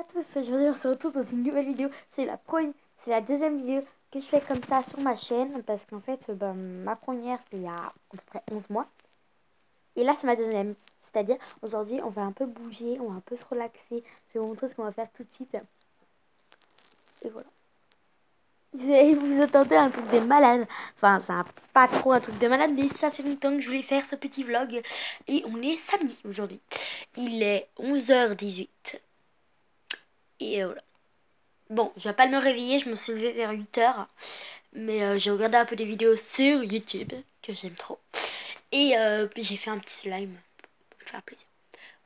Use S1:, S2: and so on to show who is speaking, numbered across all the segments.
S1: à tous, aujourd'hui on se retrouve dans une nouvelle vidéo. C'est la deuxième vidéo que je fais comme ça sur ma chaîne. Parce qu'en fait, ma première c'était il y a à peu près 11 mois. Et là c'est ma deuxième. C'est-à-dire aujourd'hui on va un peu bouger, on va un peu se relaxer. Je vais vous montrer ce qu'on va faire tout de suite. Et voilà. Vous attendez un truc de malade. Enfin, c'est pas trop un truc de malade, mais ça fait longtemps que je voulais faire ce petit vlog. Et on est samedi aujourd'hui. Il est 11h18. Et voilà. Bon, je vais pas me réveiller, je me suis levée vers 8h. Mais j'ai regardé un peu des vidéos sur YouTube, que j'aime trop. Et puis j'ai fait un petit slime, pour me faire plaisir.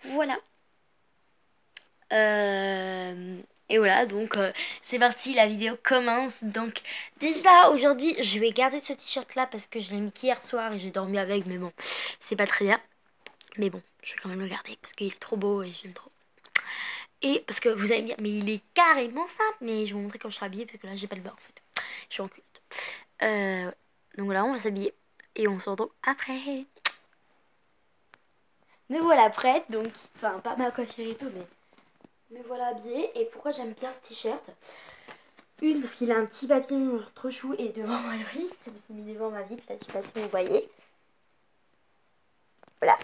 S1: Voilà. Et voilà, donc c'est parti, la vidéo commence. Donc déjà, aujourd'hui, je vais garder ce t-shirt là parce que je l'ai mis qu'hier soir et j'ai dormi avec. Mais bon, c'est pas très bien. Mais bon, je vais quand même le garder parce qu'il est trop beau et j'aime trop. Et parce que vous allez me dire, mais il est carrément simple. Mais je vais vous montrer quand je serai habillée parce que là, j'ai pas le bas en fait. Je suis en culotte. Ouais. Donc voilà, on va s'habiller. Et on se retrouve après. Me voilà prête. Donc, enfin, pas ma coiffure et tout, mais me voilà habillée. Et pourquoi j'aime bien ce t-shirt? Une, parce qu'il a un petit papillon trop chou. Et devant ma vitre, je me suis mis devant ma vitre. Là, je sais pas si vous voyez. Voilà.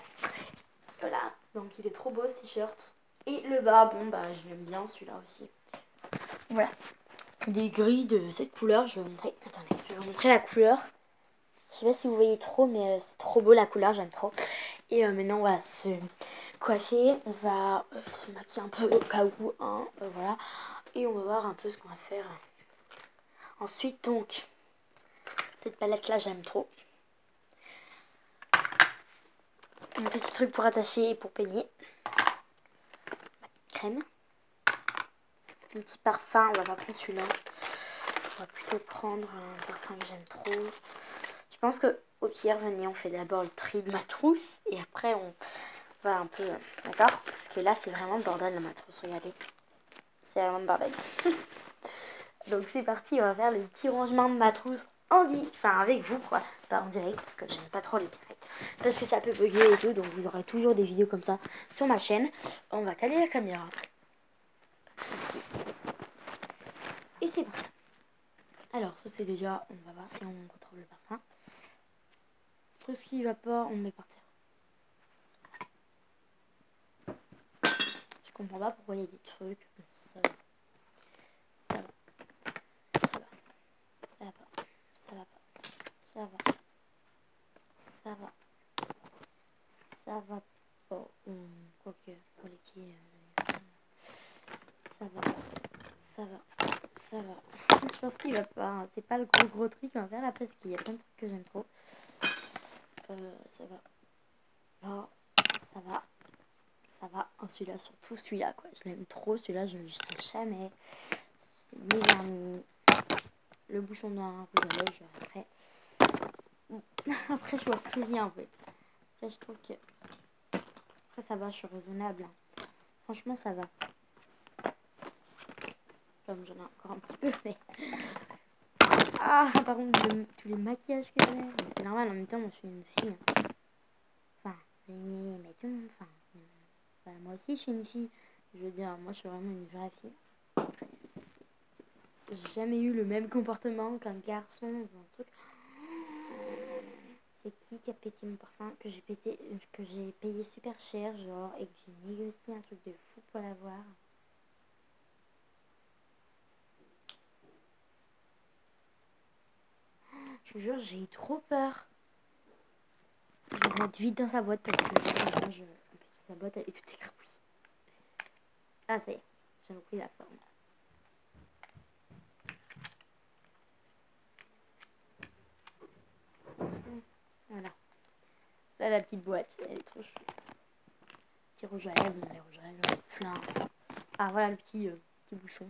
S1: Voilà. Donc, il est trop beau ce t-shirt. Et le bas, bon, bah, je l'aime bien celui-là aussi. Voilà. Il est gris de cette couleur. Je vais vous montrer. Attendez, je vais vous montrer la couleur. Je sais pas si vous voyez trop, mais c'est trop beau la couleur, j'aime trop. Et maintenant, on va se coiffer. On va se maquiller un peu au cas où, hein, voilà. Et on va voir un peu ce qu'on va faire. Ensuite, donc, cette palette-là, j'aime trop. Un petit truc pour attacher et pour peigner. Crème. Un petit parfum, on va pas prendre celui-là. On va plutôt prendre un parfum que j'aime trop. Je pense que au pire, venez, on fait d'abord le tri de ma trousse. Et après, on va un peu... D'accord? Parce que là, c'est vraiment le bordel de ma trousse. Regardez. C'est vraiment le bordel. Donc c'est parti, on va faire le petit rangement de ma trousse enfin avec vous quoi, pas en direct parce que j'aime pas trop les directs. Parce que ça peut bugger et tout, donc vous aurez toujours des vidéos comme ça sur ma chaîne. On va caler la caméra. Et c'est parti. Alors ça c'est déjà, on va voir si on contrôle le parfum. Tout ce qui va pas, on met par terre. Je comprends pas pourquoi il y a des trucs. Ça va. Ça va. Ça va. Ça va pas. Ça va pas. Ça va. Ça va. Ça va pas. Quoique, pour les qui... ça va. Ça va. Ça va. Je pense qu'il va pas. Hein. C'est pas le gros truc qu'on va faire là parce qu'il y a plein de trucs que j'aime trop. Ça va. Là, ça va. Ça va. Oh, celui-là, surtout celui-là quoi. Je l'aime trop. Celui-là, je ne le jetterai jamais. C'est ni vernis. Le bouchon d'un rouge à lèvres, après. Après, je vois plus rien en fait. Après, je trouve que. Après, ça va, je suis raisonnable. Hein. Franchement, ça va. Comme j'en ai encore un petit peu, mais. Ah, par contre, tous les maquillages que j'ai. C'est normal, en même temps, moi, je suis une fille. Enfin, mais tout, enfin. Bah, moi aussi, je suis une fille. Je veux dire, moi, je suis vraiment une vraie fille. J'ai jamais eu le même comportement qu'un garçon dans un truc. C'est qui a pété mon parfum que j'ai payé super cher, genre, et que j'ai négocié un truc de fou pour l'avoir. Je vous jure, j'ai eu trop peur. Je vais le mettre vite dans sa boîte parce que en plus, sa boîte elle est toute écrabouillée. Ah, ça y est, j'ai repris la forme. Voilà. Là, la petite boîte, elle est trop chou. Petit rouge à lèvres, les rouges à lèvres, plein. Ah, voilà le petit bouchon.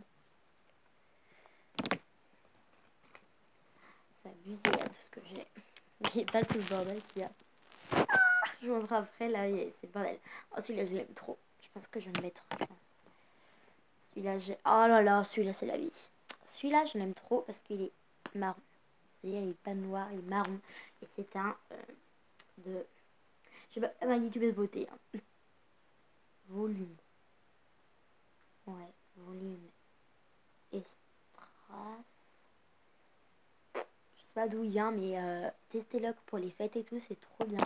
S1: C'est abusé là, tout ce que j'ai. J'ai pas tout le bordel qu'il y a. Ah, je vous montre après, là, c'est le bordel. Oh, celui-là, je l'aime trop. Je pense que je vais le mettre, je pense. Celui-là, oh là là, celui-là, c'est la vie. Celui-là, je l'aime trop parce qu'il est marron. C'est-à-dire, il est pas noir, il est marron. Et c'est un de... Je sais pas, un YouTube de beauté. Hein. Volume. Ouais, sais pas d'où il vient, mais testez-le pour les fêtes et tout, c'est trop bien.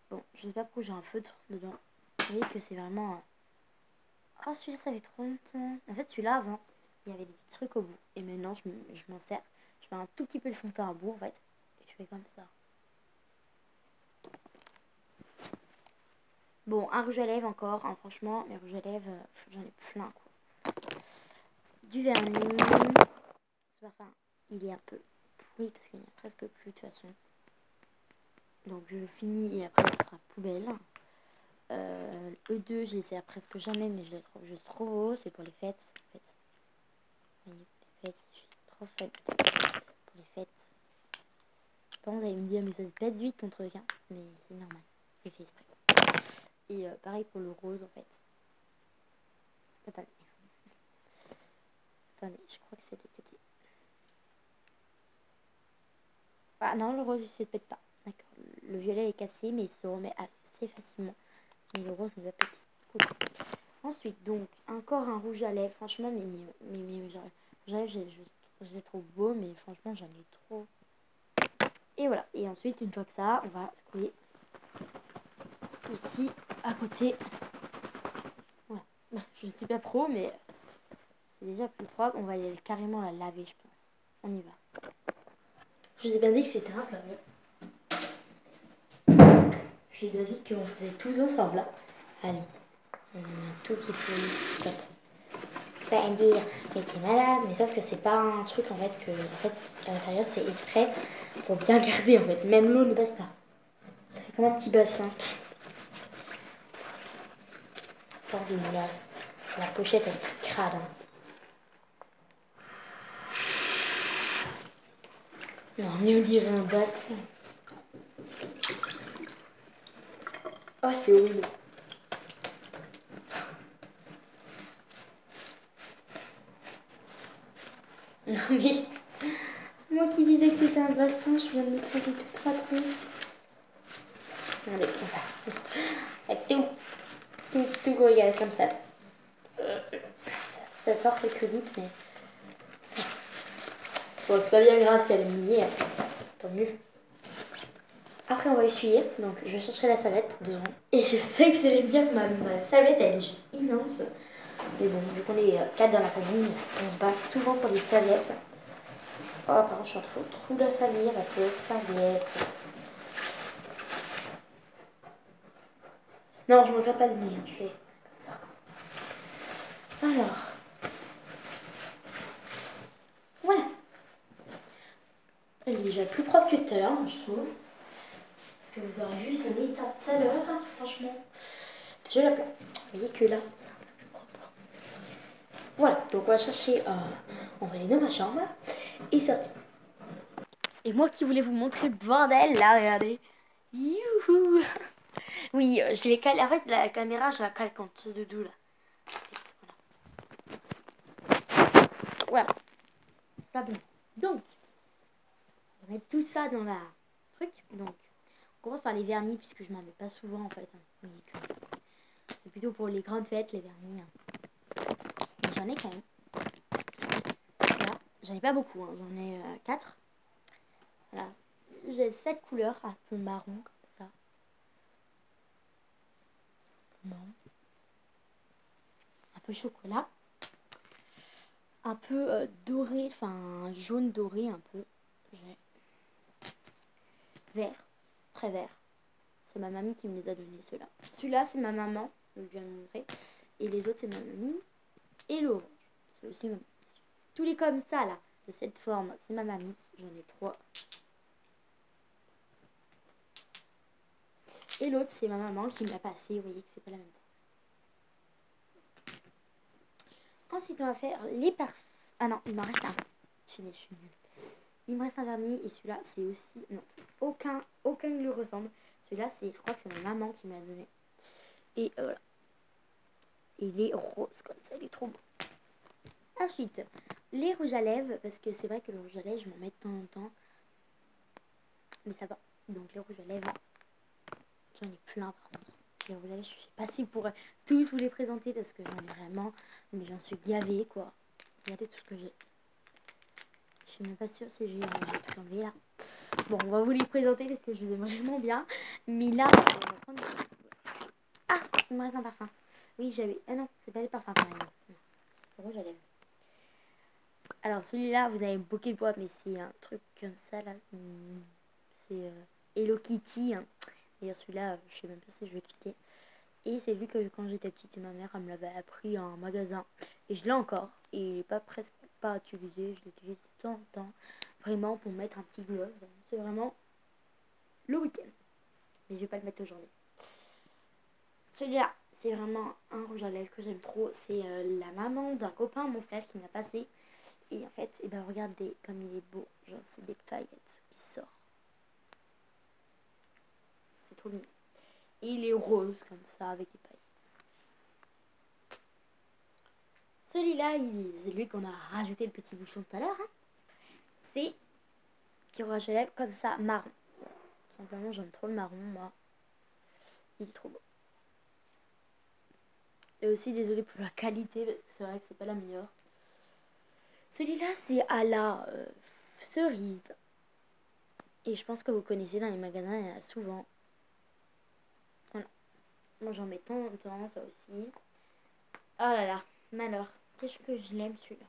S1: Bon, je sais pas pourquoi j'ai un feutre dedans. Vous voyez que c'est vraiment... Oh, celui-là, ça fait trop longtemps. En fait, celui-là, avant, il y avait des petits trucs au bout. Et maintenant, je m'en sers. Je mets un tout petit peu de fond de teint à bout, en fait. Et je fais comme ça. Bon, un rouge à lèvres encore. Hein, franchement, mes rouges à lèvres, j'en ai plein, quoi. Du vernis. Enfin, il est un peu pourri parce qu'il n'y a presque plus de toute façon. Donc, je finis et après, ce sera poubelle. E2, je les sers presque jamais, mais je les trouve juste trop beaux. C'est pour les fêtes. En fait. Vous voyez, les fêtes, je suis trop faite pour les fêtes. Je pense que vous allez me dire, mais ça se baisse vite ton truc, hein. Mais c'est normal, c'est fait exprès. Et pareil pour le rose, en fait. Attendez. Attendez, je crois que c'est de l'autre côté. Ah non, le rose, il se pète pas. D'accord. Le violet est cassé, mais il se remet assez facilement. Mais le rose nous a pété. Cool. Ensuite, donc, encore un rouge à lèvres. Franchement, je les trouve beaux, mais franchement, j'en ai trop. Et voilà. Et ensuite, une fois que ça, on va secouer ici, à côté. Voilà. Je ne suis pas pro, mais c'est déjà plus propre. On va aller carrément la laver, je pense. On y va. Je vous ai bien dit que c'était un plat. Je vous ai bien dit qu'on faisait tous ensemble. Hein. Allez. On a tout qui se top. Ça va me dire, mais t'es malade, mais sauf que c'est pas un truc en fait que à l'intérieur c'est exprès pour bien garder en fait. Même l'eau ne passe pas. Ça fait comme un petit bassin. La pochette elle est crade. Hein. Non, mais on dirait un bassin. Oh, c'est horrible. Non mais, moi qui disais que c'était un bassin, je viens de me tromper toute traîtreuse. Allez, on va. Tout regarde comme ça. Ça sort quelques gouttes, mais... Bon, c'est pas bien grave si elle est mouillée, tant mieux. Après, on va essuyer, donc je vais chercher la serviette devant. Et je sais que c'est les dire que ma serviette, elle est juste immense. Mais bon, vu qu'on est 4 dans la famille, on se bat souvent pour les serviettes. Oh, par contre, je suis en train de trop la salir, la pauvre serviette. Non, je me fais pas le nez, je fais comme ça. Alors. Voilà. Elle est déjà plus propre que tout à l'heure, je trouve. Parce que vous aurez vu son état tout à l'heure, hein, franchement. Je la plains. Vous voyez que là, c'est un peu plus propre. Voilà, donc on va chercher, on va aller dans ma chambre et sortir. Et moi qui voulais vous montrer le bordel, là, regardez. Youhou. Oui, je l'ai calé. En fait, la caméra, je la cale quand de doux, là. Voilà. Ça bon. Donc, on va mettre tout ça dans la truc. Donc, on commence par les vernis, puisque je m'en mets pas souvent, en fait. Hein. C'est plutôt pour les grandes fêtes, les vernis. Hein. J'en ai quand même. Voilà. J'en ai pas beaucoup, hein. J'en ai 4. Voilà. J'ai 7 couleurs, un peu marron, comme ça. Marron. Un peu chocolat. Un peu doré, enfin jaune doré un peu. J'ai vert, très vert. C'est ma mamie qui me les a donnés, ceux-là. Celui-là, c'est ma maman, je viens de le montrer. Et les autres, c'est ma mamie. Et l'orange, c'est aussi ma mamie. Tous les comme ça, là, de cette forme, c'est ma mamie. J'en ai 3. Et l'autre, c'est ma maman qui me l'a passé. Vous voyez que c'est pas la même taille. Ensuite, on va faire les parfums. Ah non, il m'en reste un. Je suis nulle. Il me reste un vernis et celui-là, c'est aussi... Non, aucun qui lui ressemble. Celui-là, je crois que c'est ma maman qui m'a donné. Et voilà. Et il est rose comme ça, il est trop beau. Ensuite, les rouges à lèvres, parce que c'est vrai que le rouge à lèvres, je m'en mets de temps en temps. Mais ça va. Donc les rouges à lèvres, j'en ai plein par contre. Les rouges à lèvres, je sais pas si pour tous vous les présenter parce que j'en ai vraiment... Mais j'en suis gavée, quoi. Regardez tout ce que j'ai. Je suis même pas sûre si j'ai tout enlevé là. Bon, on va vous les présenter parce que je les aime vraiment bien. Mais là, on va prendre... Ah, il me reste un parfum. Oui, j'avais... Ah non, c'est pas des parfums pareil. C'est rouge à lèvres. Alors celui-là, vous avez bouquet de bois, mais c'est un truc comme ça là. C'est Hello Kitty. Hein. D'ailleurs celui-là, je sais même pas si je vais cliquer. Et c'est vu que quand j'étais petite, ma mère elle me l'avait appris en magasin. Et je l'ai encore. Et il n'est pas presque pas utilisé. Je l'utilise de temps en temps. Vraiment pour mettre un petit gloss. C'est vraiment le week-end. Mais je vais pas le mettre aujourd'hui. Celui-là, c'est vraiment un rouge à lèvres que j'aime trop. C'est la maman d'un copain, mon frère, qui m'a passé. Et en fait, et ben regardez comme il est beau. Genre, c'est des paillettes qui sortent. C'est trop mignon. Et il est rose comme ça avec des paillettes. Celui-là, c'est lui qu'on a rajouté le petit bouchon tout à l'heure. Hein. C'est qui rouge à lèvres comme ça, marron. Tout simplement, j'aime trop le marron, moi. Il est trop beau. Et aussi, désolée pour la qualité, parce que c'est vrai que c'est pas la meilleure. Celui-là, c'est à la cerise. Et je pense que vous connaissez dans les magasins, il y en a souvent. Voilà. Moi, j'en mets de temps en temps, ça aussi. Oh là là, malheur. Qu'est-ce que je l'aime, celui-là.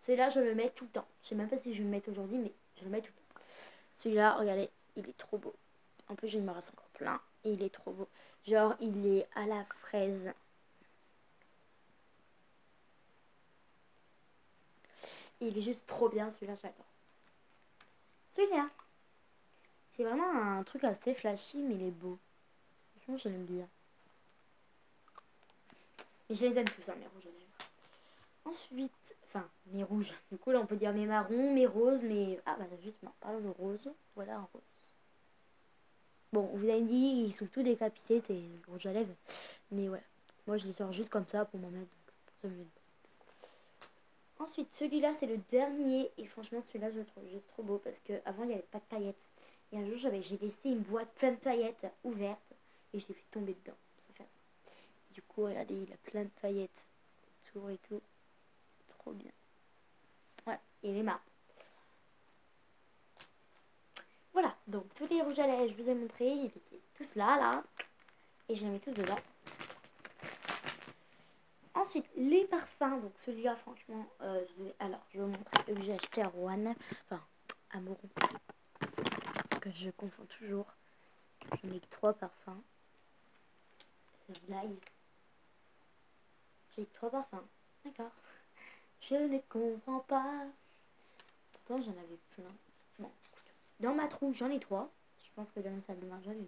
S1: Celui-là, je le mets tout le temps. Je sais même pas si je vais le mettre aujourd'hui, mais je le mets tout le temps. Celui-là, regardez, il est trop beau. En plus, je me reste encore plein. Et il est trop beau. Genre, il est à la fraise. Il est juste trop bien, celui-là, j'adore. Celui-là, c'est vraiment un truc assez flashy, mais il est beau. Franchement, je l'aime bien. Et je les aime tous, hein, mes rouges à lèvres. Ensuite, enfin, mes rouges. Du coup, là, on peut dire mes marrons, mes roses, mes... Ah, bah, justement, parlons de rose. Voilà un rose. Bon, vous avez dit, ils sont tous décapités, tes rouges à lèvres. Mais voilà. Moi, je les sors juste comme ça pour m'en mettre. Donc, ensuite, celui-là, c'est le dernier. Et franchement, celui-là, je le trouve juste trop beau. Parce qu'avant, il n'y avait pas de paillettes. Et un jour, j'ai laissé une boîte pleine de paillettes ouverte. Et je l'ai fait tomber dedans. Sans faire ça. Du coup, regardez, il a plein de paillettes autour et tout. Trop bien. Ouais, et les marques. Voilà, donc tous les rouges à lèvres, je vous ai montré. Ils étaient tous là. Et je les mets tous dedans. Ensuite, les parfums. Donc celui-là, franchement, alors, je vais vous montrer que j'ai acheté à Rouen. Enfin, à Moron. Parce que je confonds toujours. Je n'ai que 3 parfums. Celui-là, j'ai que 3 parfums. D'accord. Je ne comprends pas. Pourtant, j'en avais plein. Bon. Dans ma trousse, j'en ai 3. Je pense que dans ma salle de bain, j'en ai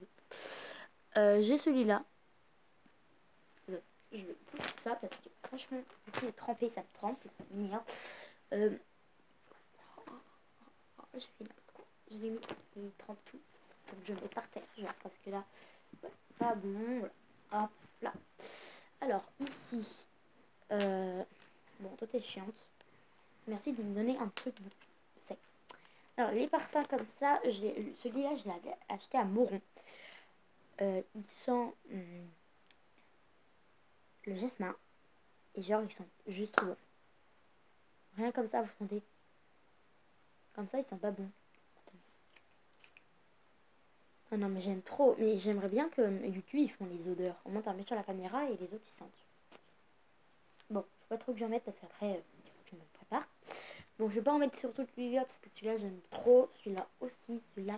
S1: 2. J'ai celui-là. Je vais pousser ça parce que franchement, il est trempé, ça me trempe. C'est mignon. Je fais n'importe quoi. Je l'ai mis, il trempe tout. Donc je le mets par terre, genre, parce que là, ouais, c'est pas bon. Voilà. Hop, là. Alors, ici, bon, toi t'es chiante. Merci de me donner un truc sec. Alors, les parfums comme ça, celui-là, je l'avais acheté à Moron. Ils sont le jasmin. Et genre, ils sont juste trop bons. Rien comme ça, vous sentez. Comme ça, ils sont pas bons. Oh non, mais j'aime trop. Mais j'aimerais bien que YouTube, ils font les odeurs. On monte un met sur la caméra et les autres, ils sentent. Bon, faut pas trop que j'en mette parce qu'après, il faut que je me prépare. Bon, je vais pas en mettre sur tout celui-là parce que celui-là, j'aime trop. Celui-là aussi. Celui-là,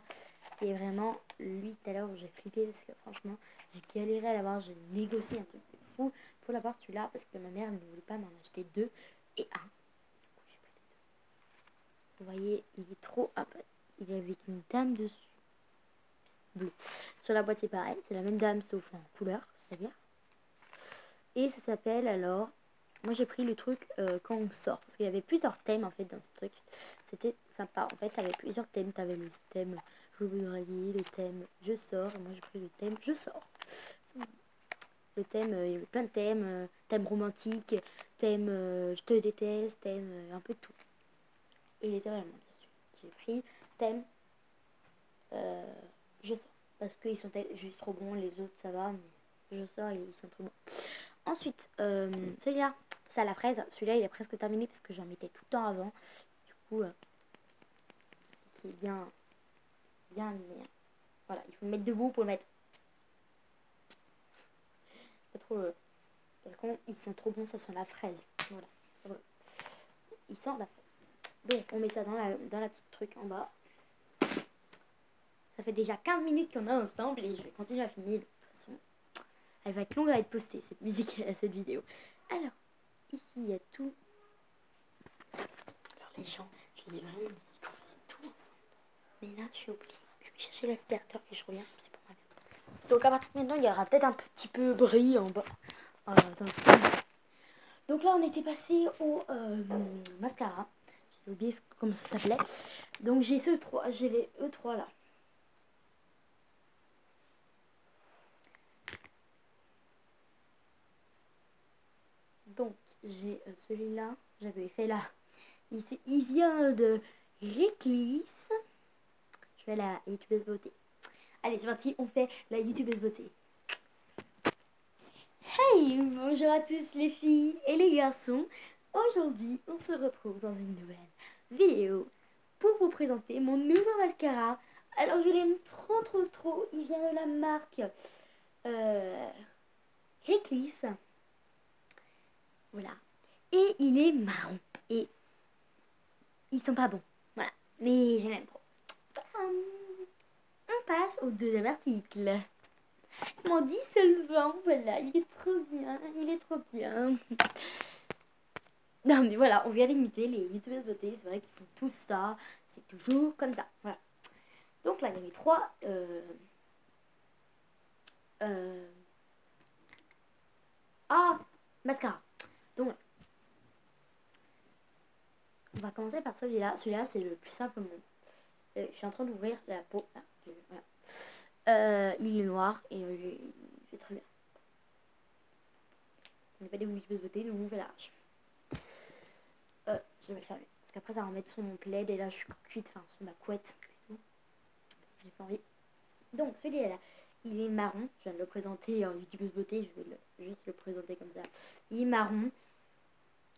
S1: c'est vraiment lui tout à l'heure où j'ai flippé parce que franchement, j'ai galéré à l'avoir. J'ai négocié un truc de fou pour l'avoir celui-là parce que ma mère ne voulait pas m'en acheter 2 et 1. Vous voyez, il est trop... Ah, il est avec une dame dessus. Bleu. Sur la boîte, c'est pareil. C'est la même dame sauf en couleur, c'est-à-dire. Et ça s'appelle alors... Moi, j'ai pris le truc quand on sort. Parce qu'il y avait plusieurs thèmes, en fait, dans ce truc. C'était sympa. En fait, t'avais plusieurs thèmes. T'avais le thème je veux draguer, le thème je sors. Et moi, j'ai pris le thème je sors. Le thème, il y avait plein de thèmes. Thème romantique, thème je te déteste, thème un peu de tout. Et il était vraiment bien sûr. J'ai pris thème je sors. Parce qu'ils sont juste trop bons. Les autres, ça va. Mais je sors et ils sont trop bons. Ensuite, celui-là, c'est à la fraise. Celui-là, il est presque terminé parce que j'en mettais tout le temps avant. Du coup, qui est bien animé. Hein. Voilà, il faut le mettre debout pour le mettre. Pas trop. Parce qu'ils sont trop bons, ça sent la fraise. Voilà. Il sent la fraise. Donc on met ça dans la petite truc en bas. Ça fait déjà 15 minutes qu'on est ensemble et je vais continuer à finir. De toute façon, elle va être longue à être postée, cette musique, cette vidéo. Alors, ici, il y a tout. Alors les gens, je vous ai vraiment dit qu'on faisait tout ensemble. Mais là, je suis oubliée. Je vais chercher l'aspirateur et je reviens. C'est pour ma vie. Donc à partir de maintenant, il y aura peut-être un petit peu bris en bas. Donc là, on était passé au mascara. J'ai oublié comment ça s'appelait. Donc j'ai j'ai les E3 là. Donc j'ai celui-là. J'avais fait là. Il vient de Reclisse. Je fais la youtubeuse beauté. Allez, c'est parti, on fait la youtubeuse beauté. Hey, bonjour à tous les filles et les garçons. Aujourd'hui, on se retrouve dans une nouvelle vidéo pour vous présenter mon nouveau mascara. Alors, je l'aime trop. Il vient de la marque Reclisse. Voilà. Et il est marron. Et ils sont pas bons. Voilà. Mais je l'aime trop. On passe au deuxième article. Mon dissolvant, voilà, il est trop bien. Non mais voilà, on vient d'imiter les youtubeurs beauté, c'est vrai qu'ils font tout ça, c'est toujours comme ça, voilà. Donc là, il y avait 3 mascara. Donc voilà. On va commencer par celui-là. Celui-là, c'est le plus simple au monde. Je suis en train d'ouvrir la peau. Ah, voilà. Il est noir et il fait très bien. On n'est pas des youtubeuses beauté, nous on fait large. Je vais le fermer. Parce qu'après, ça va remettre sur mon plaid et là, je suis cuite, enfin, sur ma couette et tout. J'ai pas envie. Donc, celui-là, il est marron. Je viens de le présenter en youtubeuse beauté. Je vais juste le présenter comme ça. Il est marron.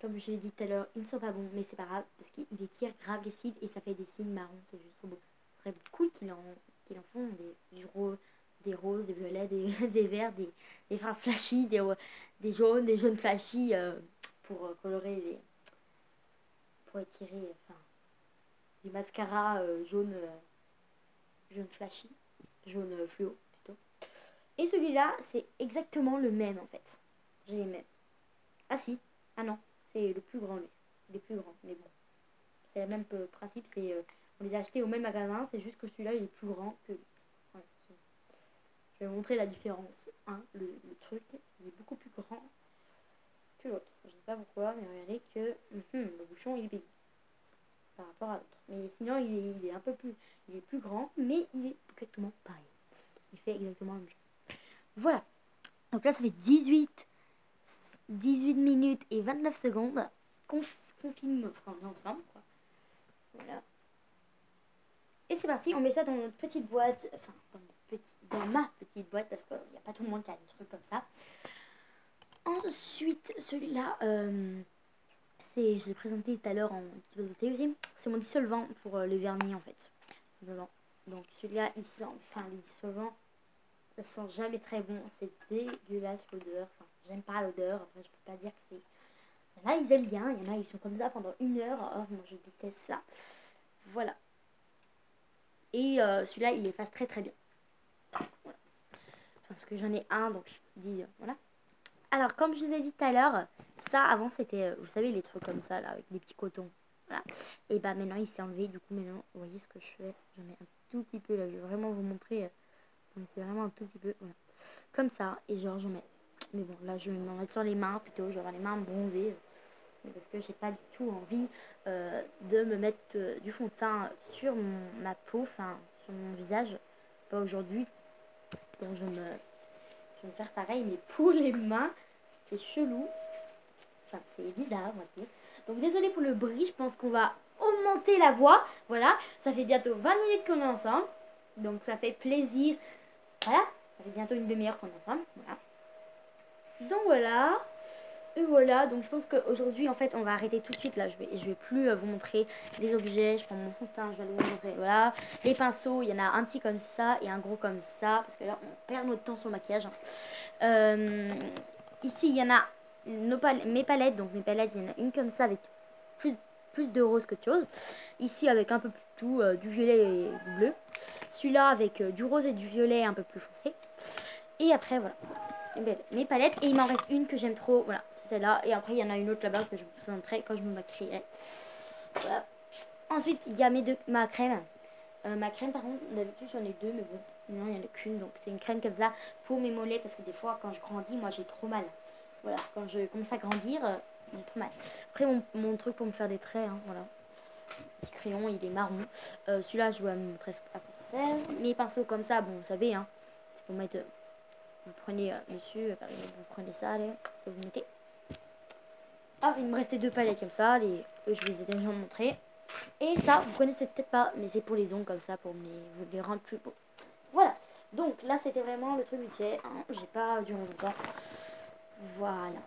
S1: Comme je l'ai dit tout à l'heure, ils ne sont pas bons, mais c'est pas grave. Parce qu'il étire grave les cils et ça fait des signes marrons. C'est juste trop beau. Ce serait cool qu'ils en font des roses, des violets, des verts, des flashy, des jaunes flashy pour colorer les. Pour étirer, enfin, du mascara jaune flashy, jaune fluo plutôt. Et celui-là, c'est exactement le même en fait. J'ai les mêmes. Ah si, ah non, c'est le plus grand lui. Il est plus grand, mais bon. C'est le même principe, on les a achetés au même magasin, c'est juste que celui-là il est plus grand que. Ouais, je vais vous montrer la différence. Hein, le truc, il est beaucoup plus grand que l'autre. Je sais pas pourquoi, mais regardez que le bouchon il est big par rapport à l'autre. Mais sinon, il est un peu plus, il est plus grand, mais il est exactement pareil. Il fait exactement la même chose. Voilà. Donc là, ça fait 18 minutes et 29 secondes qu'on filme, enfin, on est ensemble, quoi. Voilà. Et c'est parti, on met ça dans notre petite boîte, enfin, dans ma petite boîte, parce qu'il n'y a pas tout le monde qui a des trucs comme ça. Ensuite, celui-là, je l'ai présenté tout à l'heure en beauté aussi. C'est mon dissolvant pour les vernis en fait. Simplement. Donc celui-là, les dissolvants, ça sent jamais très bon. C'est dégueulasse l'odeur. Enfin, j'aime pas l'odeur. Après, je peux pas dire que c'est. Il y en a, ils aiment bien. Il y en a, ils sont comme ça pendant 1 heure. Oh, moi, je déteste ça. Voilà. Et celui-là, il efface très bien. Voilà. Parce que j'en ai un, donc je dis voilà. Alors, comme je vous ai dit tout à l'heure, ça, avant, c'était, vous savez, les trucs comme ça, là, avec des petits cotons. Voilà. Et bah, maintenant, il s'est enlevé. Du coup, maintenant, vous voyez ce que je fais. J'en ai un tout petit peu, là. Je vais vraiment vous montrer. C'est vraiment un tout petit peu, voilà. Comme ça. Et genre, j'en mets. Mais bon, là, je vais m'en mettre sur les mains, plutôt. Je vais avoir les mains bronzées. Parce que j'ai pas du tout envie de me mettre du fond de teint sur ma peau, enfin, sur mon visage. Pas aujourd'hui. Donc, je vais me faire pareil, mais pour les mains. C'est chelou. Enfin, c'est bizarre, on va dire. Donc, désolé pour le bruit. Je pense qu'on va augmenter la voix. Voilà. Ça fait bientôt 20 minutes qu'on est ensemble. Donc, ça fait plaisir. Voilà. Ça fait bientôt une demi-heure qu'on est ensemble. Voilà. Donc, voilà. Et voilà, donc je pense qu'aujourd'hui, en fait, on va arrêter tout de suite. Là, je vais plus vous montrer les objets. Je prends mon fond de teint, je vais vous montrer. Voilà, les pinceaux, il y en a un petit comme ça et un gros comme ça. Parce que là, on perd notre temps sur le maquillage. Ici, il y en a mes palettes. Donc mes palettes, il y en a une comme ça avec plus de rose que de chose. Ici, avec un peu plus tout, du violet et du bleu. Celui-là avec du rose et du violet un peu plus foncé. Et après, voilà. Mes palettes. Et il m'en reste une que j'aime trop. Voilà, c'est celle-là. Et après, il y en a une autre là-bas que je vous présenterai quand je me maquillerai. Voilà. Ensuite, il y a ma crème. Ma crème, par contre, d'habitude, j'en ai deux, mais bon, non, il n'y en a qu'une. Donc, c'est une crème comme ça pour mes mollets. Parce que des fois, quand je grandis, moi, j'ai trop mal. Voilà, quand je commence à grandir, j'ai trop mal. Après, mon truc pour me faire des traits, hein, voilà. Petit crayon, il est marron. Celui-là, je dois me montrer à quoi ça sert. Mes pinceaux comme ça, bon, vous savez, hein, c'est pour mettre... vous prenez dessus, vous prenez ça, allez, et vous mettez. Ah, il me restait deux palettes comme ça, je les ai déjà montrés. Et ça, vous connaissez peut-être pas, mais c'est pour les ongles comme ça, pour vous les rendre plus beaux. Voilà, donc là c'était vraiment le truc budget, hein. J'ai pas duré longtemps. Voilà,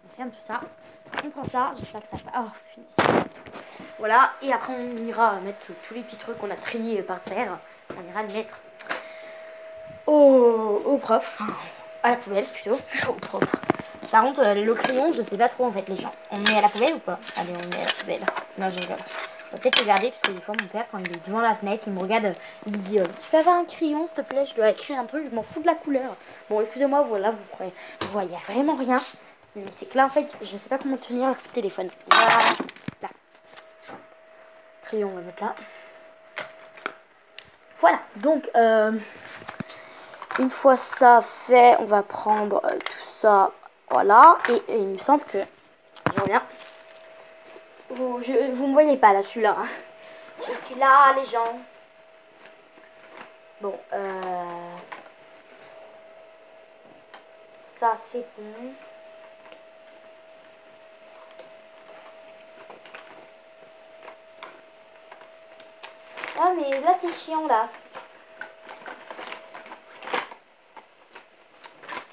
S1: on ferme tout ça, on prend ça, j'espère que ça va. Oh, finissez tout. Voilà, et après on ira mettre tous les petits trucs qu'on a triés par terre, on ira les mettre au prof, à la poubelle plutôt, au propre. Par contre, le crayon, je sais pas trop en fait les gens. On met à la poubelle ou pas? Allez, on met à la poubelle. Non, je rigole. On va peut-être regarder parce que des fois mon père, quand il est devant la fenêtre, il me regarde, il me dit tu peux avoir un crayon s'il te plaît, je dois écrire un truc, je m'en fous de la couleur. Bon, excusez-moi, voilà, vous voyez vraiment rien. Mais c'est que là en fait, je sais pas comment tenir le téléphone. Voilà, là. Crayon, on va mettre là. Voilà, donc une fois ça fait, on va prendre tout ça, voilà, et il me semble que, je reviens, vous me voyez pas là, je suis là, hein. Je suis là, les gens. Bon, ça c'est bon. Ah mais là c'est chiant là.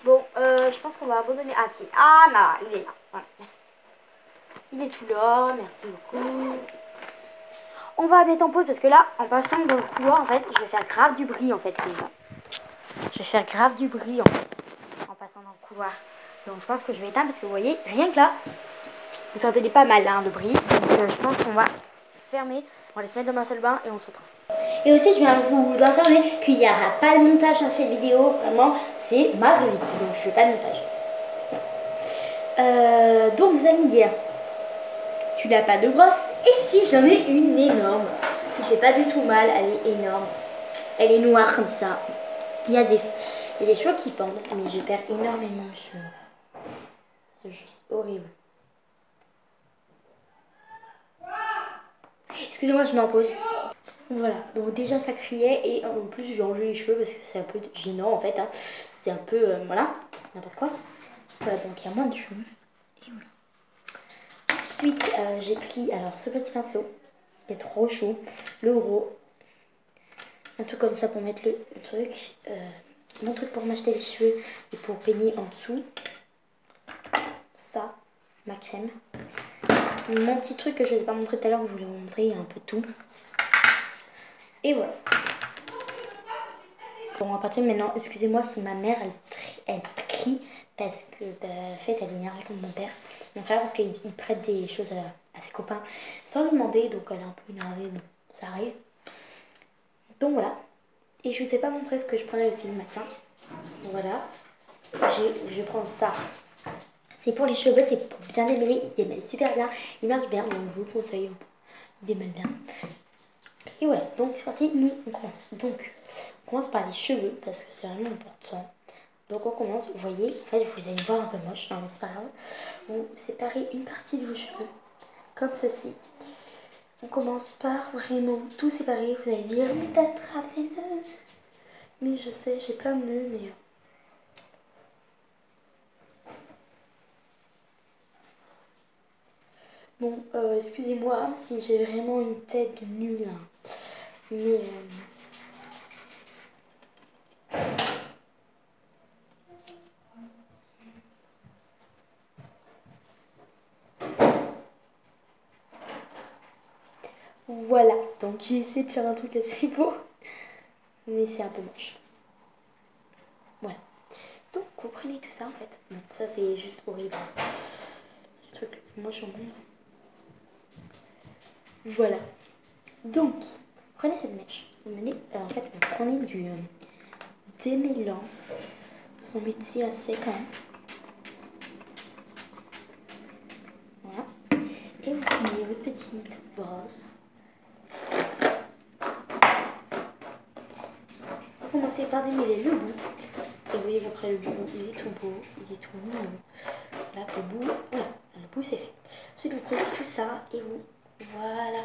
S1: Bon, je pense qu'on va abandonner. Ah si, ah là, il est là. Voilà, merci. Il est tout là, merci beaucoup. On va mettre en pause parce que là, en passant dans le couloir, en fait, je vais faire grave du bruit en fait, les gens. Je vais faire grave du bruit en fait, en passant dans le couloir. Donc je pense que je vais éteindre parce que vous voyez, rien que là, vous entendez pas mal hein, le bruit. Donc je pense qu'on va fermer, on va aller se mettre dans ma salle de bain et on se retrouve. Et aussi, je viens vous informer qu'il n'y aura pas de montage dans cette vidéo. Vraiment, c'est ma vie. Donc, je fais pas de montage. Donc, vous allez me dire, tu n'as pas de brosse? Et si j'en ai une énorme, qui fait pas du tout mal, elle est énorme. Elle est noire comme ça. Il y a des cheveux qui pendent, mais je perds énormément de cheveux. C'est juste horrible. Excusez-moi, je mets en pause. Voilà, donc déjà ça criait et en plus j'ai enlevé les cheveux parce que c'est un peu gênant en fait, hein. C'est un peu, voilà, n'importe quoi. Voilà, donc il y a moins de cheveux. Et voilà. Ensuite, j'ai pris alors ce petit pinceau qui est trop chaud, le gros. Un truc comme ça pour mettre le truc. Mon truc pour m'acheter les cheveux et pour peigner en dessous. Ça, ma crème. Mon petit truc que je ne vous ai pas montré tout à l'heure, je voulais vous montrer, il y a un peu de tout. Et voilà. Bon, à partir de maintenant, excusez-moi si ma mère, elle crie parce que, en fait, elle est énervée contre mon père. Mon frère, parce qu'il prête des choses à ses copains sans lui demander, donc elle est un peu énervée, bon, ça arrive. Donc voilà. Et je ne vous ai pas montré ce que je prenais aussi le matin. Voilà. Je prends ça. C'est pour les cheveux, c'est pour bien démêler. Il démêle super bien. Il marche bien, donc je vous le conseille. Il démêle bien. Et voilà, donc c'est parti, nous on commence. Donc, on commence par les cheveux, parce que c'est vraiment important. Donc on commence, vous voyez, en fait vous allez voir un peu moche, non mais c'est pas grave. Vous séparez une partie de vos cheveux, comme ceci. On commence par vraiment tout séparer. Vous allez dire, mais t'attrapes des nœuds. Mais je sais, j'ai plein de nœuds, mais... Bon, excusez-moi si j'ai vraiment une tête de nulle, hein. Mais... Voilà, donc j'ai essayé de faire un truc assez beau, mais c'est un peu moche. Voilà. Donc vous prenez tout ça en fait. Bon, ça c'est juste horrible. C'est le truc le plus moche au monde. Voilà. Donc, prenez cette mèche. Vous menez, en fait, vous prenez du démêlant. Vous en mettez assez quand même. Voilà. Et vous prenez votre petite brosse. Vous commencez par démêler le bout. Et vous voyez qu'après le bout, il est tout beau, il est tout mignon. Là, le bout, voilà, le bout c'est fait. Ensuite, vous prenez tout ça et vous, voilà.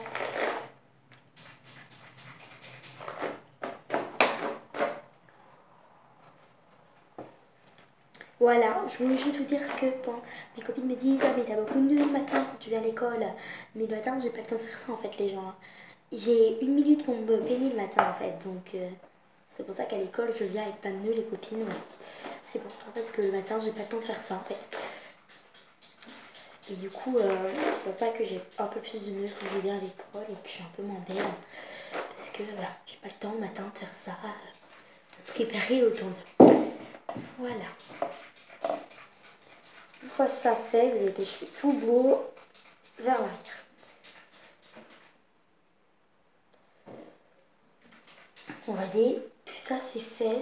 S1: Voilà, je voulais juste vous dire que bon, mes copines me disent ah mais t'as beaucoup de nœuds le matin quand tu viens à l'école. Mais le matin, j'ai pas le temps de faire ça en fait les gens. J'ai 1 minute pour me peigner le matin en fait, donc c'est pour ça qu'à l'école je viens avec plein de nœuds les copines. Ouais. C'est pour ça parce que le matin j'ai pas le temps de faire ça en fait. Et du coup c'est pour ça que j'ai un peu plus de nœuds quand je viens à l'école et que je suis un peu moins belle. Parce que voilà, j'ai pas le temps le matin de faire ça, de préparer autant de... Voilà. Une fois ça fait, vous avez des cheveux tout beaux vers l'arrière. Vous voyez, tout ça c'est fait.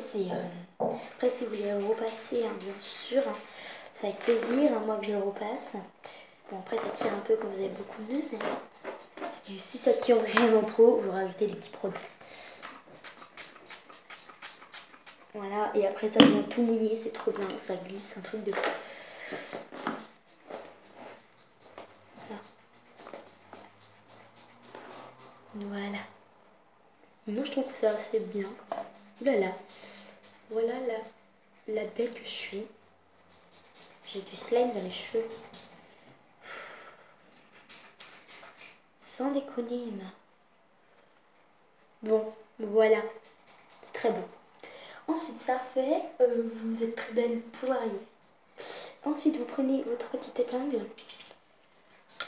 S1: Après, si vous voulez le repasser, hein, bien sûr, hein, c'est avec plaisir, hein, moi que je le repasse. Bon, après, ça tire un peu quand vous avez beaucoup de nœuds, mais et si ça tire vraiment trop, vous rajoutez des petits produits. Voilà, et après, ça vient tout mouillé, c'est trop bien, ça glisse, un truc de fou. Voilà. Moi, je trouve que c'est assez bien. Ouh là là. Voilà la belle que je suis. J'ai du slime dans les cheveux. Sans déconner, bon, voilà. C'est très beau. Ensuite, ça fait, vous êtes très belle pour l'arrière. Ensuite, vous prenez votre petite épingle.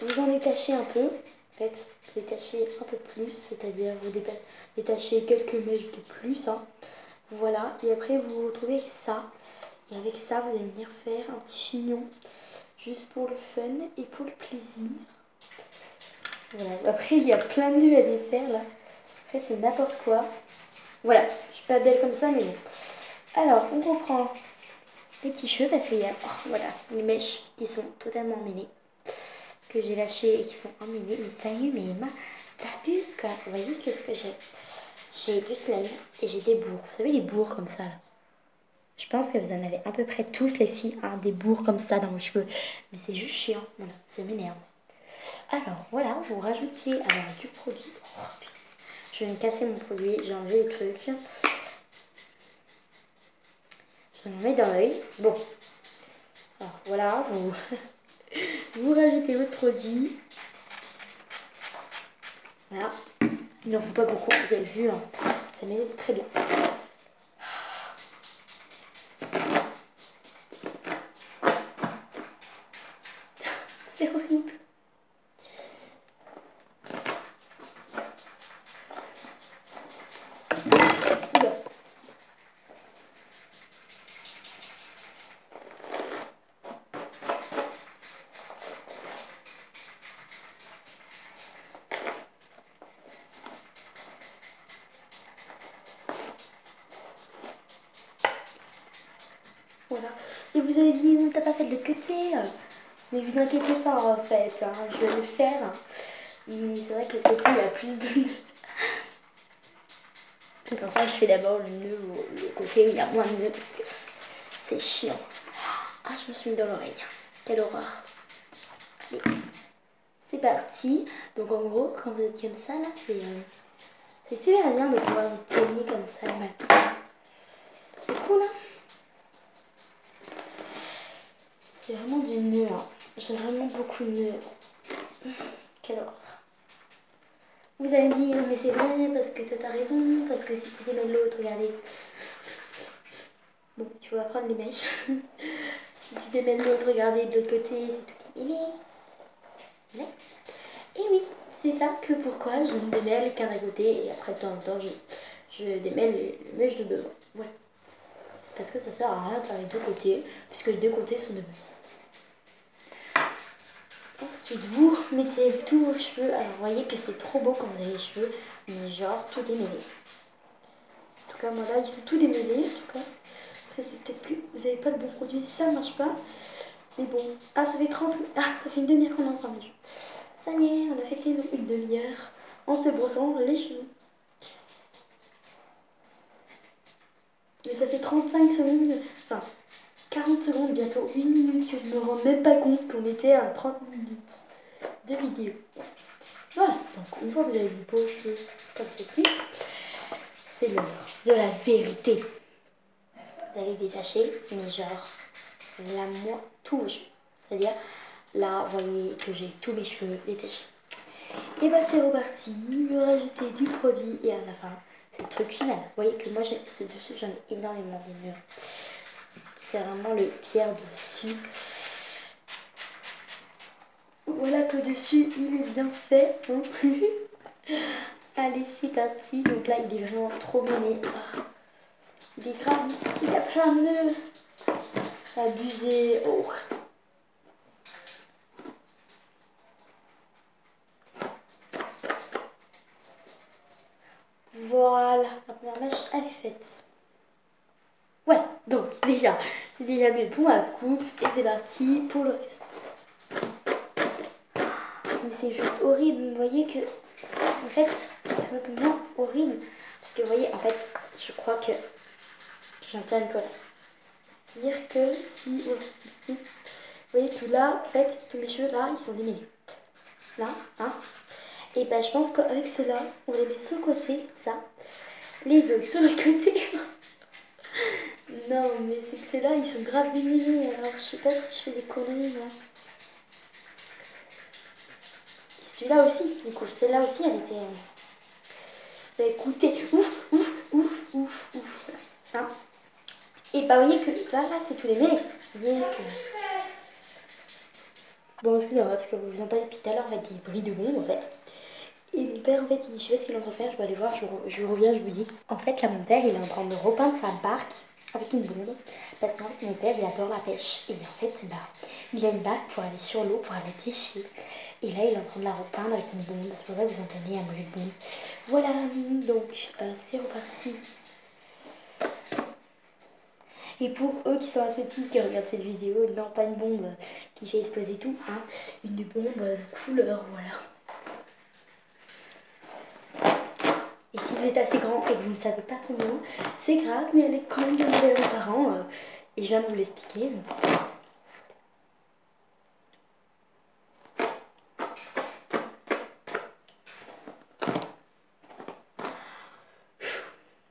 S1: Vous en détachez un peu. En fait, vous détachez un peu plus, c'est-à-dire vous détachez quelques mèches de plus. Hein. Voilà. Et après, vous vous retrouvez avec ça. Et avec ça, vous allez venir faire un petit chignon. Juste pour le fun et pour le plaisir. Voilà. Après, il y a plein de nœuds à défaire là. Après, c'est n'importe quoi. Voilà. Je suis pas belle comme ça, mais bon. Alors, on reprend les petits cheveux parce qu'il y a voilà, les mèches qui sont totalement emmêlées. Que j'ai lâchées et qui sont emmêlées. Mais ça y est, mes mains, t'abuses quoi. Vous voyez qu'est-ce que j'ai? J'ai du slime et j'ai des bourres. Vous savez, les bourres comme ça là. Je pense que vous en avez à peu près tous les filles, hein, des bourres comme ça dans vos cheveux. Mais c'est juste chiant, voilà, ça m'énerve. Alors voilà, vous rajoutez alors, du produit. Oh, putain. Je vais me casser mon produit, j'ai enlevé le truc. Je m'en mets dans l'œil. Bon, alors voilà, vous, vous rajoutez votre produit. Voilà, il n'en faut pas beaucoup, vous avez vu, hein. Ça m'aide très bien. C'est horrible. Oula. Voilà. Et vous avez dit, t'as pas fait de côté. Mais vous inquiétez pas en fait, hein, je vais le faire. Mais c'est vrai que le côté il y a plus de nœuds. C'est pour ça que je fais d'abord le côté où il y a moins de nœuds parce que c'est chiant. Ah, je me suis mis dans l'oreille. Quelle horreur. Allez, c'est parti. Donc en gros, quand vous êtes comme ça là, c'est super bien de pouvoir se peigner comme ça le matin. C'est cool, hein. C'est vraiment du nœud, hein. J'ai vraiment beaucoup de nœuds. Quelle horreur. Vous allez me dire, mais c'est vrai, parce que toi t'as raison, parce que si tu démêles l'autre, regardez. Bon, il faut apprendre les mèches. Si tu démêles l'autre, regardez de l'autre côté, c'est tout démêlé. Et oui, C'est ça que pourquoi je ne démêle qu'un à côté et après de temps en temps je démêle les mèches de devant. Voilà. Parce que ça sert à rien de faire les deux côtés, puisque les deux côtés sont de même. Ensuite, vous mettez tous vos cheveux. Alors, vous voyez que c'est trop beau quand vous avez les cheveux, mais genre tout démêlé. En tout cas, moi là, ils sont tous démêlés. En tout cas, après, c'est peut-être que vous n'avez pas le bon produit, ça ne marche pas. Mais bon, ça fait 30 minutes. Ça fait une demi-heure qu'on est ensemble, les cheveux. Ça y est, on a fait une demi-heure en se brossant les cheveux. Mais ça fait 35 secondes, enfin 40 secondes, bientôt 1 minute, que je me rends même pas compte qu'on était à 30 minutes de vidéo. Voilà, donc une fois que vous avez vos beaux cheveux comme ceci, c'est l'heure de la vérité. Vous allez détacher, mais genre, tous vos cheveux. C'est-à-dire, là, vous voyez que j'ai tous mes cheveux détachés. Et bah c'est reparti, rajouter du produit et à la fin, c'est le truc final. Vous voyez que moi, ce dessus, j'en ai énormément des murs. C'est vraiment le pire dessus. Voilà que le dessus, il est bien fait. Hein. Allez, c'est parti. Donc là, il est vraiment trop mené. Il est grave, il y a plein de nœuds. C'est abusé. Oh. Voilà, la première mèche, elle est faite. Voilà, donc déjà, c'est déjà bien pour ma coupe. Et c'est parti pour le reste. Mais c'est juste horrible. Vous voyez que, en fait, c'est tout simplement horrible. Parce que vous voyez, en fait, je crois que j'entends une colère. C'est-à-dire que si... Vous voyez que là, en fait, tous mes cheveux, là, ils sont démêlés. Là, hein. Et bah, je pense qu'avec ceux-là, on les met sur le côté, ça. Les autres sur le côté. Non, mais c'est que ceux-là, ils sont grave démêlés. Alors, je sais pas si je fais des conneries, moi. Et celui-là aussi, du coup, celle-là aussi, elle était... Bah, écoutez, ouf, ouf, ouf, ouf, ouf. Hein. Et bah, vous voyez que là, c'est tous les mêlés. Vous voyez que... Bon, excusez-moi, parce que vous entendez depuis tout à l'heure, en fait, des bruits de bombes, en fait. Et mon père, en fait, je sais pas ce qu'il est en train de faire, je vais aller voir, je reviens, je vous dis. En fait, là, mon père, il est en train de repeindre sa barque avec une bombe. Parce qu'en fait, mon père, il adore la pêche. Et en fait, bah, il a une barque pour aller sur l'eau, pour aller pêcher. Et là, il est en train de la repeindre avec une bombe. C'est pour ça que vous entendez un bruit de bombe. Voilà, donc, c'est reparti. Et pour eux qui sont assez petits, qui regardent cette vidéo, non, pas une bombe qui fait exploser tout, hein, une bombe couleur, voilà. Et si vous êtes assez grand et que vous ne savez pas son nom, c'est grave, mais elle est quand même demandée à vos parents. Et je viens de vous l'expliquer.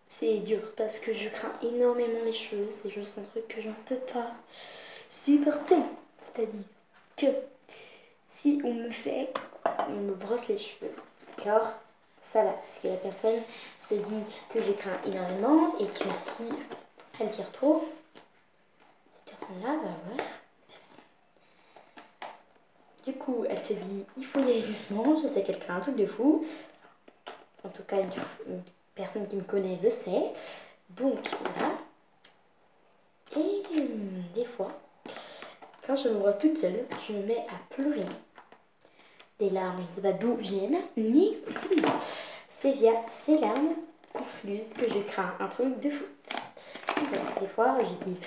S1: C'est dur parce que je crains énormément les cheveux. C'est juste un truc que je ne peux pas supporter. C'est-à-dire que si on me brosse les cheveux, d'accord, ça va, parce que la personne se dit que je crains énormément et que si elle tire trop, cette personne-là va avoir... Du coup, elle te dit, il faut y aller doucement, je sais qu'elle craint un truc de fou. En tout cas, une personne qui me connaît le sait. Donc, voilà. Et des fois, quand je me brosse toute seule, je me mets à pleurer. Des larmes, je ne sais pas d'où viennent, mais c'est via ces larmes confluses que je crains un truc de fou. Donc, des fois, je dis,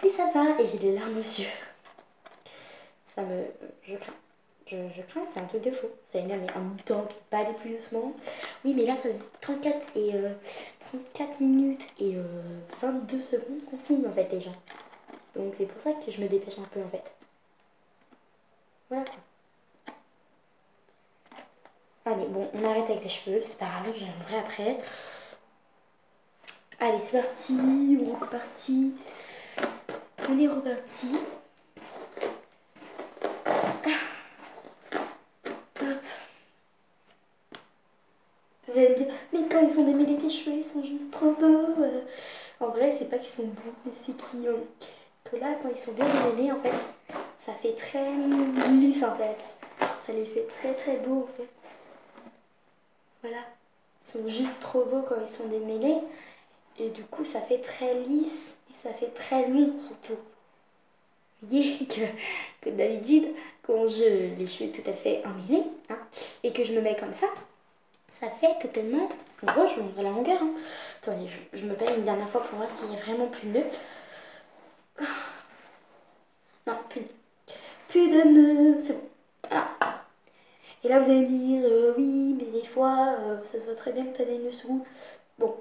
S1: oui, ça va, et j'ai des larmes aux yeux. Je crains. Je crains, c'est un truc de fou. Vous allez dire, mais en même temps, tu peux pas aller plus doucement. Oui, mais là, ça fait 34 minutes et 22 secondes qu'on filme, en fait, déjà. Donc, c'est pour ça que je me dépêche un peu, en fait. Voilà. Allez, bon, on arrête avec les cheveux. C'est pas grave, j'aimerais après. Allez, c'est parti. On est reparti. On est reparti. Vous allez me dire, mais quand ils sont démêlés tes cheveux, ils sont juste trop beaux. En vrai, c'est pas qu'ils sont beaux, mais c'est que là, quand ils sont bien démêlés, en fait, ça fait très lisse, en fait. Ça les fait très très beaux, en fait. Voilà. Ils sont juste trop beaux quand ils sont démêlés. Et du coup, ça fait très lisse et ça fait très long surtout. Vous voyez que d'habitude, quand je les cheveux tout à fait emmêlés, hein, et que je me mets comme ça fait totalement... En gros, je montrerai la longueur. Hein. Attendez, je me peigne une dernière fois pour voir s'il y a vraiment plus de nœuds. Non, plus de nœuds. Plus de nœuds, c'est bon. Voilà. Et là, vous allez me dire, oui, mais des fois, ça se voit très bien que tu as des nœuds sous. Bon,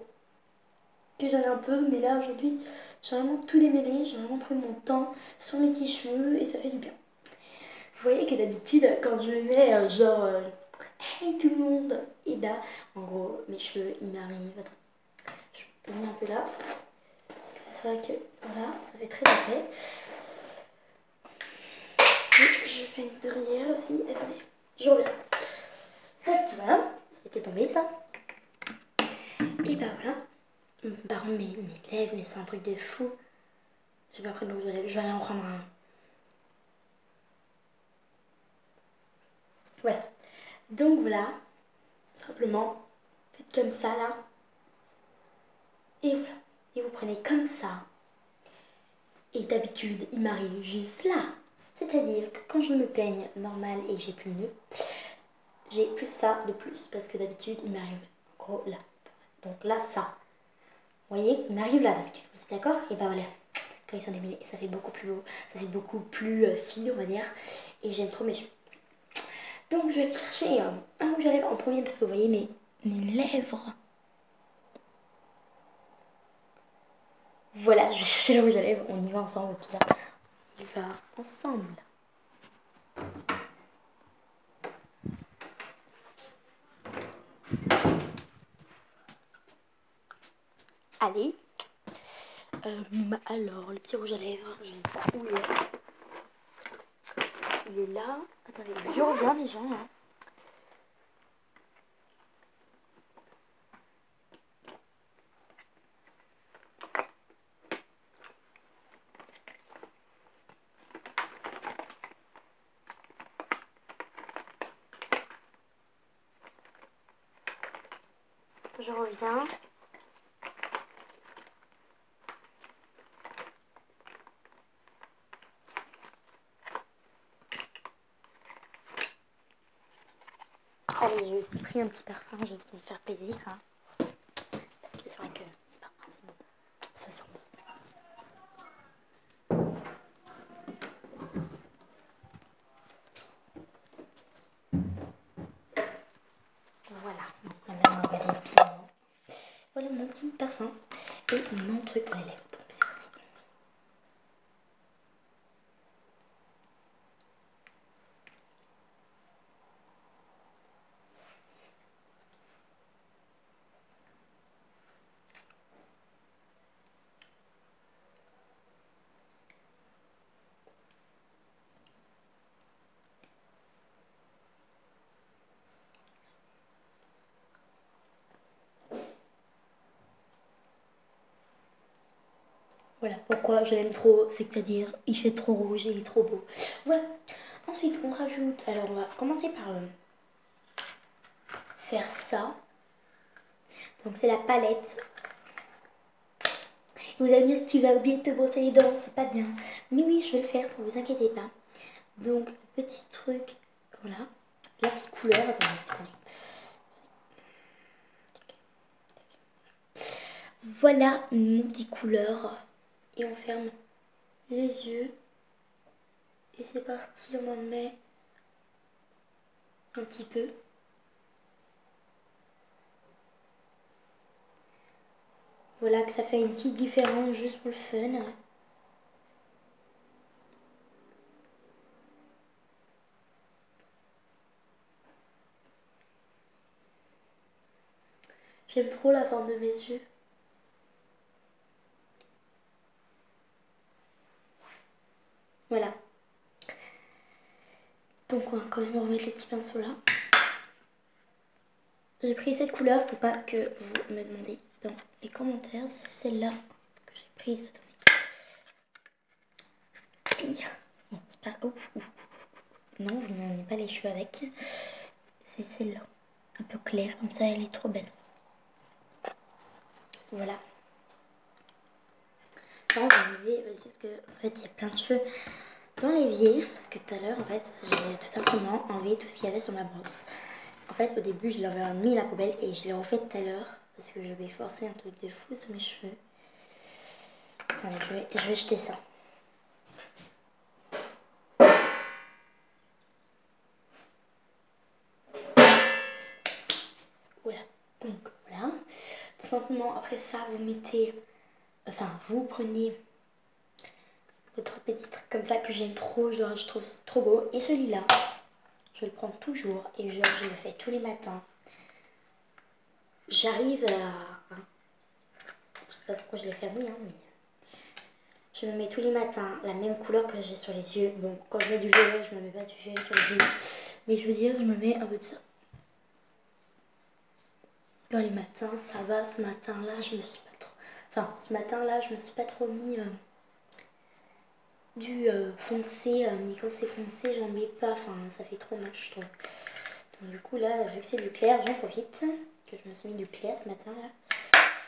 S1: que j'en ai un peu, mais là, aujourd'hui, j'ai vraiment tout démêlé. J'ai vraiment pris mon temps sur mes petits cheveux et ça fait du bien. Vous voyez que d'habitude, quand je me mets genre hey tout le monde, et là, en gros, mes cheveux, ils m'arrivent. Attends, je me mets un peu là. C'est vrai que voilà, ça fait très épais. Et je fais une derrière aussi. Attendez, je reviens. Tac, voilà, c'était tombé ça. Et bah voilà. Par contre, mes lèvres, mais c'est un truc de fou. J'ai pas pris de rouge à lèvres, je vais aller en prendre un. Voilà. Donc voilà, simplement, faites comme ça là. Et voilà. Et vous prenez comme ça. Et d'habitude, il m'arrive juste là. C'est-à-dire que quand je me peigne normal et que j'ai plus de nœuds, j'ai plus ça de plus. Parce que d'habitude, il m'arrive en gros là. Donc là, ça. Vous voyez, il m'arrive là d'habitude. Vous êtes d'accord? Et bah voilà. Quand ils sont démêlés, ça fait beaucoup plus beau. Ça fait beaucoup plus fine, on va dire. Et j'aime trop mes cheveux. Donc je vais aller chercher un rouge à lèvres en premier parce que vous voyez mes lèvres. Voilà, je vais chercher le rouge à lèvres. On y va ensemble au pire. On y va ensemble. Allez. Alors, le petit rouge à lèvres, je ne sais pas où il est. Il est là. Attendez, je reviens les gens. Hein. Je reviens. Allez, j'ai aussi pris un petit parfum juste pour me faire plaisir. Hein. Parce que c'est vrai que c'est bon. Ça sent bon. Voilà. Maintenant, on va aller rapidement. Voilà mon petit parfum et mon truc pour les lèvres. Donc c'est parti. Voilà pourquoi je l'aime trop, c'est-à-dire il fait trop rouge et il est trop beau. Voilà. Ensuite, on rajoute. Alors, on va commencer par faire ça. Donc, c'est la palette. Vous allez me dire que tu vas oublier de te brosser les dents, c'est pas bien. Mais oui, je vais le faire, ne vous inquiétez pas. Donc, petit truc, voilà. La petite couleur, attendez. Voilà mon petit couleur. Et on ferme les yeux. Et c'est parti, on en met un petit peu. Voilà, que ça fait une petite différence juste pour le fun. J'aime trop la forme de mes yeux. Voilà. Donc on va quand même remettre le petit pinceau là. J'ai pris cette couleur pour pas que vous me demandez dans les commentaires. C'est celle-là que j'ai prise. Attendez. Bon, c'est pas... Ouf. Non, vous n'en avez pas les cheveux avec. C'est celle-là. un peu claire, comme ça elle est trop belle. Voilà. Là, on va enlever, parce que en fait il y a plein de cheveux dans l'évier, parce que tout à l'heure en fait j'ai tout simplement enlevé tout ce qu'il y avait sur ma brosse. En fait au début je l'avais mis à la poubelle et je l'ai refait tout à l'heure parce que j'avais forcé un truc de fou sur mes cheveux. Attendez, je vais jeter ça. Voilà, donc voilà. Tout simplement après ça vous mettez, enfin vous prenez votre petit truc comme ça que j'aime trop, genre je trouve trop beau. Et celui-là, je le prends toujours et genre je le fais tous les matins. J'arrive à... Je sais pas pourquoi je l'ai fermé, hein, mais... Je me mets tous les matins la même couleur que j'ai sur les yeux. Bon, quand je mets du violet, je me mets pas du violet sur les yeux. Mais je veux dire, je me mets un peu de ça. Dans les matins, ça va. Ce matin-là, je me suis pas trop... Enfin, ce matin-là, je me suis pas trop mis du foncé. Mais quand c'est foncé, j'en mets pas. Enfin, ça fait trop moche, je trouve. Donc du coup, là, vu que c'est du clair, j'en profite. Que je me suis mis du clair ce matin-là.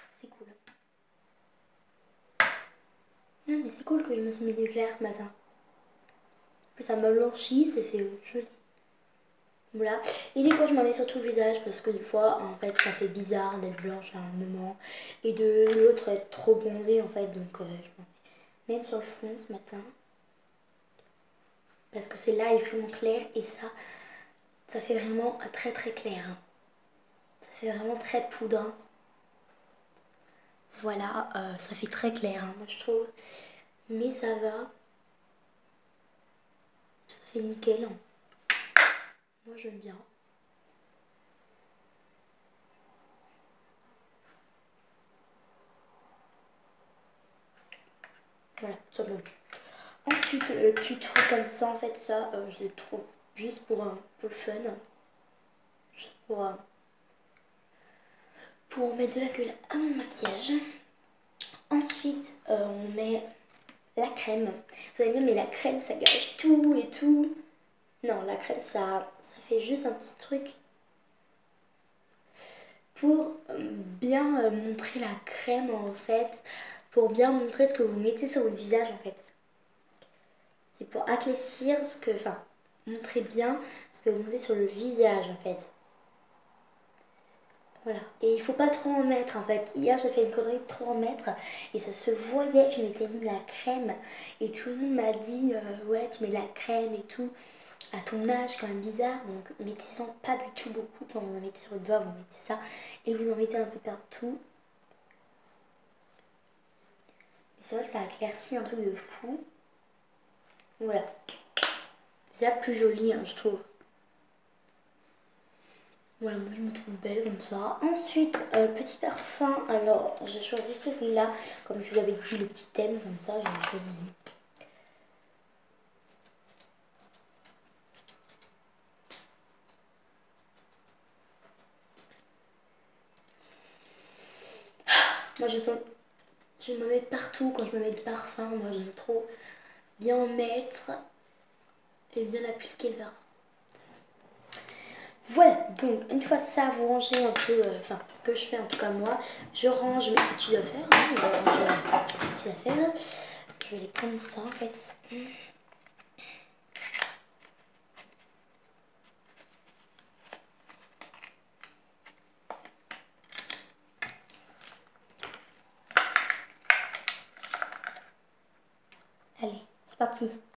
S1: C'est cool. Non, mais c'est cool que je me suis mis du clair ce matin. Ça m'a blanchi, c'est fait joli. Voilà. Et des fois, je m'en mets sur tout le visage parce que des fois, en fait, ça fait bizarre d'être blanche à un moment. Et de l'autre être trop bronzée, en fait. Donc, je m'en mets même sur le front ce matin. Parce que celui-là est vraiment clair et ça fait vraiment très très clair. Hein. Ça fait vraiment très poudre. Hein. Voilà, ça fait très clair, hein, moi je trouve. Mais ça va. Ça fait nickel. Hein. Moi j'aime bien. Voilà, ça bon. Ensuite, petit truc comme ça, en fait, ça, je le trouve juste pour le fun. Juste pour mettre de la gueule à mon maquillage. Ensuite, on met la crème. Vous allez me dire, mais la crème, ça gâche tout et tout. Non, la crème, ça fait juste un petit truc pour bien montrer la crème, en fait. Pour bien montrer ce que vous mettez sur votre visage, en fait. C'est pour éclaircir ce que... Enfin, montrer bien ce que vous mettez sur le visage, en fait. Voilà. Et il faut pas trop en mettre en fait. Hier j'ai fait une connerie de trop en mettre et ça se voyait que je m'étais mis de la crème et tout le monde m'a dit ouais tu mets de la crème et tout. À ton âge c'est quand même bizarre donc mettez-en pas du tout beaucoup. Quand vous en mettez sur le doigt vous mettez ça et vous en mettez un peu partout. C'est vrai que ça éclaircit un truc de fou. Voilà. C'est déjà plus joli hein, je trouve. Voilà, moi je me trouve belle comme ça. Ensuite, petit parfum. Alors, j'ai choisi celui-là. Comme je vous avais dit, le petit thème comme ça, j'ai choisi lui. Moi je sens... Je me mets partout quand je me mets du parfum. Moi j'aime trop bien en mettre et bien appliquer le parfum. Voilà, donc une fois ça, vous rangez un peu, enfin ce que je fais en tout cas moi, je range mes petites affaires, hein, je vais ranger mes petites affaires, je vais les prendre ça en fait. Allez, c'est parti.